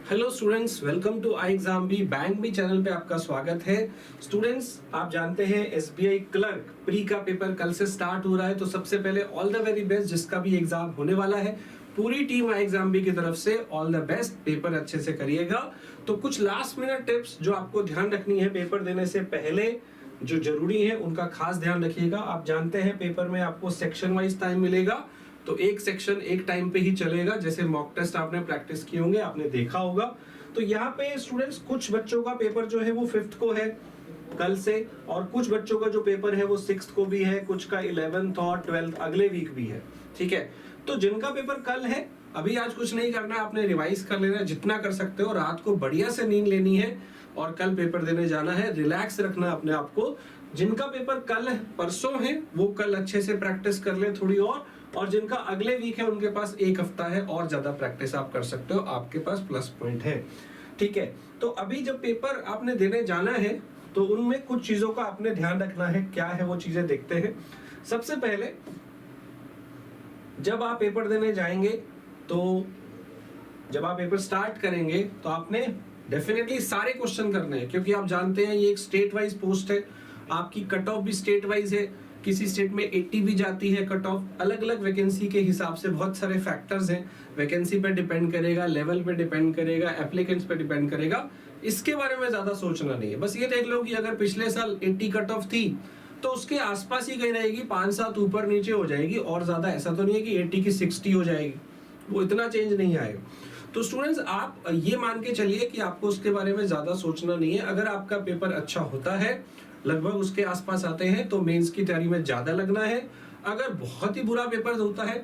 Hello students, welcome to I exam B bank B channel पे आपका स्वागत है। स्टूडेंट्स, आप जानते हैं एसबीआई क्लर्क प्री का पेपर कल से स्टार्ट हो रहा है, तो सबसे पहले ऑल द वेरी बेस्ट जिसका भी एग्जाम होने वाला है। पूरी टीम आई एग्जाम बी की तरफ से ऑल द बेस्ट, पेपर अच्छे से करिएगा। तो कुछ लास्ट मिनट टिप्स जो आपको ध्यान रखनी है पेपर देने से पहले, जो जरूरी है उनका खास ध्यान रखिएगा। आप जानते हैं पेपर में आपको सेक्शन वाइज टाइम मिलेगा, तो एक सेक्शन एक टाइम पे ही चलेगा। जैसे मॉक टेस्ट आपने प्रैक्टिस किए होंगे, आपने देखा होगा। तो यहाँ पे स्टूडेंट्स कुछ बच्चों का पेपर जो है वो 5th को है कल से, और कुछ बच्चों का जो पेपर है वो 6th को भी है, कुछ का 11th और 12th अगले वीक भी है। ठीक है, तो जिनका पेपर कल है, अभी आज कुछ नहीं करना है, आपने रिवाइज कर लेना है जितना कर सकते हो। रात को बढ़िया से नींद लेनी है और कल पेपर देने जाना है। रिलैक्स रखना अपने आप को। जिनका पेपर कल परसों है वो कल अच्छे से प्रैक्टिस कर ले थोड़ी और जिनका अगले वीक है उनके पास एक हफ्ता है और ज्यादा प्रैक्टिस आप कर सकते हो, आपके पास प्लस पॉइंट है। ठीक है, तो अभी जब पेपर आपने देने जाना है तो उनमें कुछ चीजों का आपने ध्यान रखना है। क्या है वो चीजें देखते हैं। सबसे पहले जब आप पेपर देने जाएंगे, तो जब आप पेपर स्टार्ट करेंगे तो आपने डेफिनेटली सारे क्वेश्चन करने हैं, क्योंकि आप जानते हैं ये एक स्टेट वाइज पोस्ट है। आपकी कट ऑफ भी स्टेट वाइज है, किसी स्टेट में 80 भी जाती है कट ऑफ। अलग अलग वैकेंसी के हिसाब से बहुत सारे फैक्टर्स हैं। वैकेंसी पे डिपेंड करेगा, लेवल पे डिपेंड करेगा, एप्लीकेंट्स पे डिपेंड करेगा। इसके बारे में ज्यादा सोचना नहीं है। बस ये देख लो कि अगर पिछले साल 80 कट ऑफ थी तो उसके आसपास ही कहीं रहेगी, 5-7 ऊपर नीचे हो जाएगी, और ज्यादा ऐसा तो नहीं है कि 80 की 60 हो जाएगी, वो इतना चेंज नहीं आएगा। तो स्टूडेंट्स, आप ये मान के चलिए कि आपको उसके बारे में ज्यादा सोचना नहीं है। अगर आपका पेपर अच्छा होता है, लगभग उसके आसपास आते हैं, तो मेंस की तैयारी में ज्यादा लगना है। अगर बहुत ही बुरा पेपर होता है,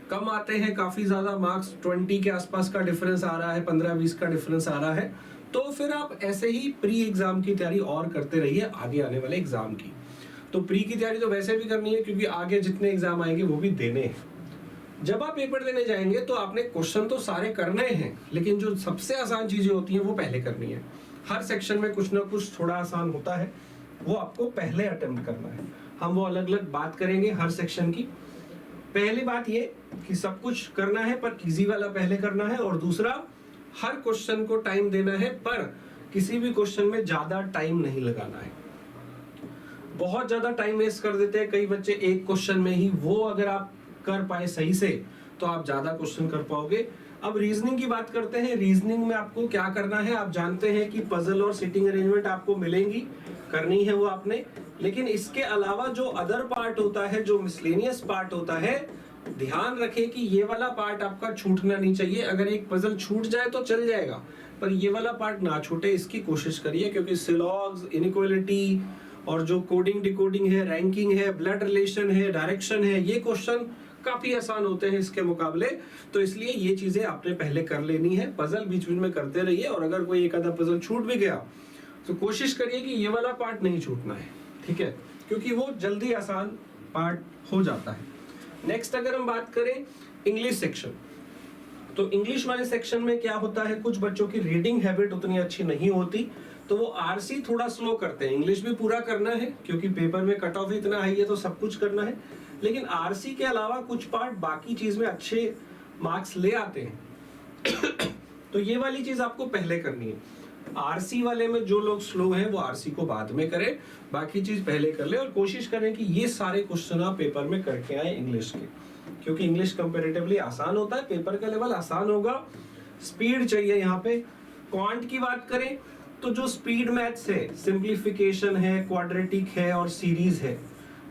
कम आते हैं, काफी ज्यादा मार्क्स 20 के आसपास का डिफरेंस आ रहा है, 15-20 का डिफरेंस आ रहा है, तो फिर आप ऐसे ही प्री एग्जाम की तैयारी और करते रहिए आगे आने वाले एग्जाम की। तो प्री की तैयारी तो वैसे भी करनी है, क्योंकि आगे जितने एग्जाम आएंगे वो भी देने हैं। जब आप पेपर देने जाएंगे तो आपने क्वेश्चन तो सारे करने हैं, लेकिन जो सबसे आसान चीजें होती हैं वो पहले करनी है। हर सेक्शन में कुछ ना कुछ थोड़ा आसान होता है, वो आपको पहले अटेम्प्ट करना है। हम वो अलग अलग बात करेंगे हर सेक्शन की। पहली बात ये कि सब कुछ करना है पर इजी वाला पहले करना है, और दूसरा हर क्वेश्चन को टाइम देना है, पर किसी भी क्वेश्चन में ज्यादा टाइम नहीं लगाना है। बहुत ज्यादा टाइम वेस्ट कर देते हैं कई बच्चे एक क्वेश्चन में ही। वो अगर आप कर पाए सही से तो आप ज्यादा क्वेश्चन कर पाओगे। अब रीजनिंग की बात करते हैं। रीजनिंग में आपको क्या करना है, आप जानते हैं कि पजल और सिटिंग अरेंजमेंट आपको मिलेंगी, करनी है वो आपने। लेकिन इसके अलावा जो अदर पार्ट होता है, जो मिसलेनियस पार्ट होता है, ध्यान रखें कि ये वाला पार्ट आपका छूटना नहीं चाहिए। अगर एक पजल छूट जाए तो चल जाएगा, पर ये वाला पार्ट ना छूटे, इसकी कोशिश करिए। क्योंकि सिलॉग्स, इनइक्वालिटी और जो कोडिंग डिकोडिंग है, रैंकिंग है, ब्लड रिलेशन है, डायरेक्शन है, ये क्वेश्चन काफी आसान होते हैं इसके मुकाबले। तो इसलिए ये चीजें आपने पहले कर लेनी है। पजल बीच बीच में करते रहिए, और अगर कोई एक आधा पजल छूट भी गया तो कोशिश करिए कि ये वाला पार्ट नहीं छूटना है। ठीक है, क्योंकि वो जल्दी आसान पार्ट हो जाता है। नेक्स्ट अगर हम बात करें इंग्लिश सेक्शन, तो इंग्लिश वाले सेक्शन में क्या होता है, कुछ बच्चों की रीडिंग हैबिट उतनी अच्छी नहीं होती, तो वो आरसी थोड़ा स्लो करते हैं। इंग्लिश भी पूरा करना है क्योंकि पेपर में कट ऑफ इतना हाई है, तो सब कुछ करना है, लेकिन आरसी के अलावा कुछ पार्ट बाकी चीज में अच्छे मार्क्स ले आते हैं। तो ये वाली चीज आपको पहले करनी है। आरसी वाले में जो लोग स्लो हैं वो आरसी को बाद में करें, बाकी चीज पहले कर ले, और कोशिश करें कि ये सारे क्वेश्चन आप पेपर में करके आए इंग्लिश के, क्योंकि इंग्लिश कंपैरेटिवली आसान होता है, पेपर का लेवल आसान होगा। स्पीड चाहिए यहाँ पे। क्वांट की बात करें तो जो स्पीड मैथ्स है, सिंप्लीफिकेशन है, क्वाड्रेटिक है और सीरीज है,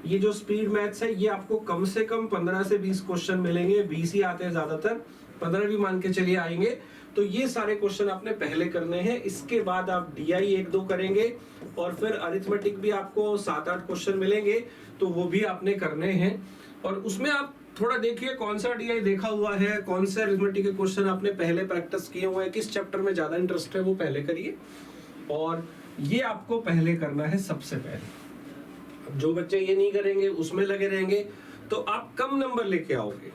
ये जो स्पीड मैथ्स है ये आपको कम से कम 15 से 20 क्वेश्चन मिलेंगे। 20 ही आते हैं ज्यादातर, 15 भी मान के चलिए आएंगे। तो ये सारे क्वेश्चन आपने पहले करने हैं। इसके बाद आप डीआई 1-2 करेंगे, और फिर अरिथमेटिक भी आपको 7-8 क्वेश्चन मिलेंगे, तो वो भी आपने करने हैं। और उसमें आप थोड़ा देखिए कौन सा डीआई देखा हुआ है, कौन से अरिथमेटिक के क्वेश्चन आपने पहले प्रैक्टिस किए हुए हैं, किस चैप्टर में ज्यादा इंटरेस्ट है वो पहले करिए, और ये आपको पहले करना है सबसे पहले। जो बच्चे ये नहीं करेंगे, उसमें लगे रहेंगे, तो आप कम नंबर लेके आओगे,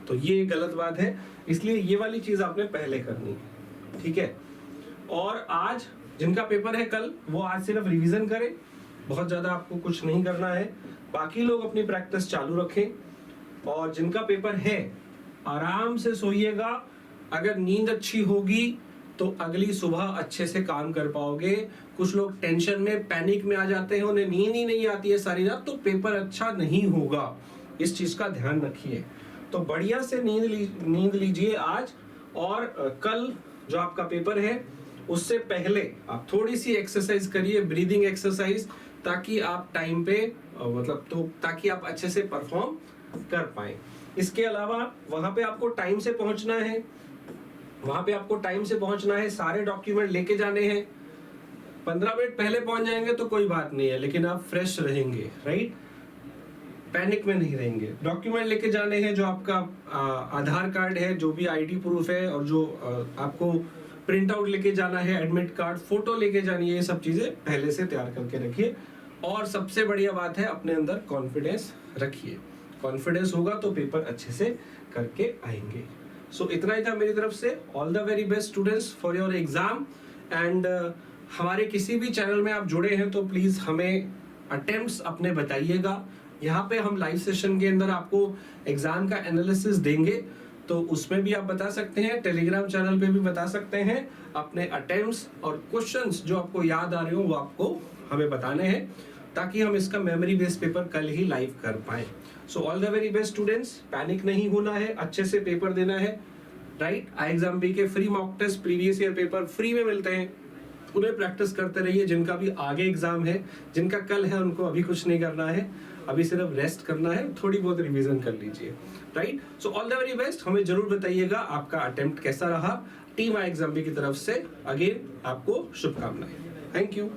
तो ये गलत बात है। इसलिए ये वाली चीज आपने पहले करनी है। ठीक है, और आज जिनका पेपर है कल, वो आज सिर्फ रिवीजन करें, बहुत ज्यादा आपको कुछ नहीं करना है। बाकी लोग अपनी प्रैक्टिस चालू रखें, और जिनका पेपर है आराम से सोइएगा। अगर नींद अच्छी होगी तो अगली सुबह अच्छे से काम कर पाओगे। कुछ लोग टेंशन में, पैनिक में आ जाते हैं, उन्हें नींद ही नहीं आती है सारी रात, तो पेपर अच्छा नहीं होगा। इस चीज का ध्यान रखिए। तो बढ़िया से नींद लीजिए आज, और कल जो आपका पेपर है उससे पहले आप थोड़ी सी एक्सरसाइज करिए, ब्रीदिंग एक्सरसाइज, ताकि आप टाइम पे ताकि आप अच्छे से परफॉर्म कर पाए। इसके अलावा वहां पे आपको टाइम से पहुंचना है, सारे डॉक्यूमेंट लेके जाने हैं। 15 मिनट पहले पहुंच जाएंगे तो कोई बात नहीं है, लेकिन आप फ्रेश रहेंगे, राइट, पैनिक में नहीं रहेंगे। डॉक्यूमेंट लेके जाने हैं, जो आपका आधार कार्ड है, जो भी आईडी प्रूफ है, और जो आपको प्रिंट आउट लेके जाना है, एडमिट कार्ड, फोटो लेके जानी है, ये सब चीजें पहले से तैयार करके रखिए। और सबसे बढ़िया बात है, अपने अंदर कॉन्फिडेंस रखिए। कॉन्फिडेंस होगा तो पेपर अच्छे से करके आएंगे। सो इतना ही था मेरी तरफ से। All the very best students for your exam. And हमारे किसी भी चैनल में आप जुड़े हैं तो प्लीज हमें अटेम्प्ट्स अपने बताइएगा। यहाँ पे हम लाइव सेशन के अंदर आपको एग्जाम का एनालिसिस देंगे, तो उसमें भी आप बता सकते हैं, टेलीग्राम चैनल पे भी बता सकते हैं अपने अटेम्प्ट्स और क्वेश्चंस जो आपको याद आ रहे हो, वो आपको हमें बताने हैं, ताकि हम इसका मेमोरी बेस्ड पेपर कल ही लाइव कर पाए। So all the very best students, panic नहीं होना है, अच्छे से पेपर देना है, राइट। IExamB के free mock test, previous year paper free में मिलते हैं, उन्हें प्रैक्टिस करते रहिए। जिनका भी आगे एग्जाम है, जिनका कल है, उनको अभी कुछ नहीं करना है, अभी सिर्फ रेस्ट करना है, थोड़ी बहुत रिवीजन कर लीजिए, right. So all the very best. हमें जरूर बताइएगा आपका अटेम्प्ट कैसा रहा। टीम IExamB की तरफ से अगेन आपको शुभकामनाएं। Thank you.